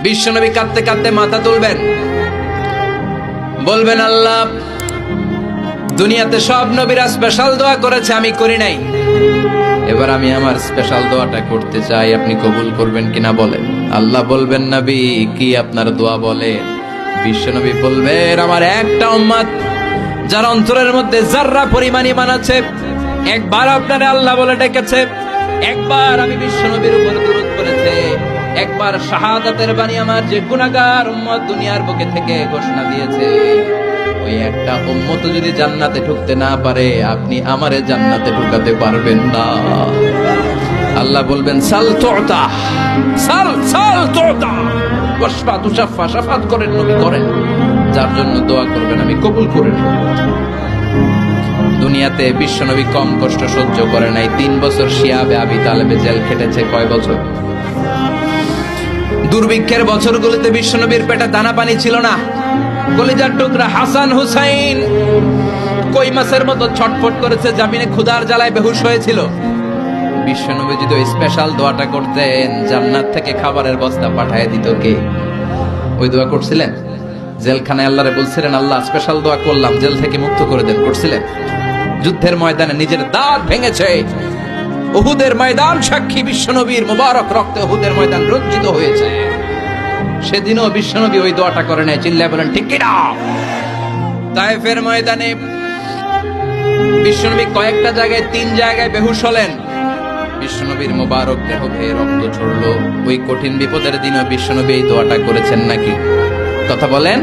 বিশ্বনবী কাঁদতে কাঁদতে মাথা তুলবেন, বলবেন আল্লাহ, দুনিয়াতে সব নবীরা স্পেশাল দোয়া করেছে, আমি করি নাই, এবার আমি আমার স্পেশাল দোয়াটা করতে চাই, আপনি কবুল করবেন কিনা বলেন। আল্লাহ বলবেন, নবী কি আপনার দোয়া বলে? বিশ্বনবী বলবেন, আমার একটা উম্মত যার অন্তরের মধ্যে যাররা পরিমাণ ঈমান আছে, একবার আপনারে আল্লাহ বলে ডেকেছে, একবার আমি বিশ্বনবীর উপর দুরূদ পড়েছে, একবার শাহাদাতের বাণী আমার যে গুনাহগার উম্মত দুনিয়ার বুকে থেকে ঘোষণা দিয়েছে, ওই একটা উম্মত যদি জান্নাতে ঢুকতে না পারে, আপনি আমারে জান্নাতে ঢুকাতে পারবেন না। আল্লাহ বলবেন, সাল তুতা, সাল সাল তুতা, ওয়াশফা তুশাফা, শাফাত করেন নবী করেন, যার জন্য দোয়া করবেন আমি কবুল করে নেব। দুনিয়াতে বিশ্বনবী কম কষ্ট সহ্য করে নাই। 3 বছর শিয়াবে আবি তালেবে জেল খেটেছে। কয় বছর? দুর্ভিক্ষের বছরগুলোতে বিশ্বনবীর পেটে দানা পানি ছিল না। কলিজার টুকরা হাসান হুসাইন কই মাছের মতো ছটফট করেছে, জামিনে ক্ষুধার জ্বালায় বেহুশ হয়েছিল। বিশ্বনবী যদি ওই স্পেশাল দোয়াটা করতেন, জান্নাত থেকে খাবারের বস্তা পাঠিয়ে দিত কে? ওই দোয়া করছিলেন? জেলখানায় আল্লাহরে বলছিলেন, আল্লাহ স্পেশাল দোয়া করলাম, জেল থেকে মুক্ত করে দেন, করছিলেন? যুদ্ধের ময়দানে নিজের দাঁত ভেঙেছে, উহুদের ময়দান সাক্ষী, বিশ্বনবীর মুবারক রক্তে উহুদের ময়দান রঞ্জিত হয়েছে। সেদিনও বিশ্বনবী ওই দোয়াটা করে নাই। চিল্লায় বলেন ঠিক কি না? তায়েফের ময়দানে বিশ্বনবী কয়েকটা জায়গায়, 3 জায়গায় বেহুশ হলেন। বিশ্বনবীর মুবারক দেহ বেয়ে রক্ত ঝরলো। ওই কঠিন বিপদের দিনও বিশ্বনবী এই দোয়াটা করেছেন নাকি? কথা বলেন।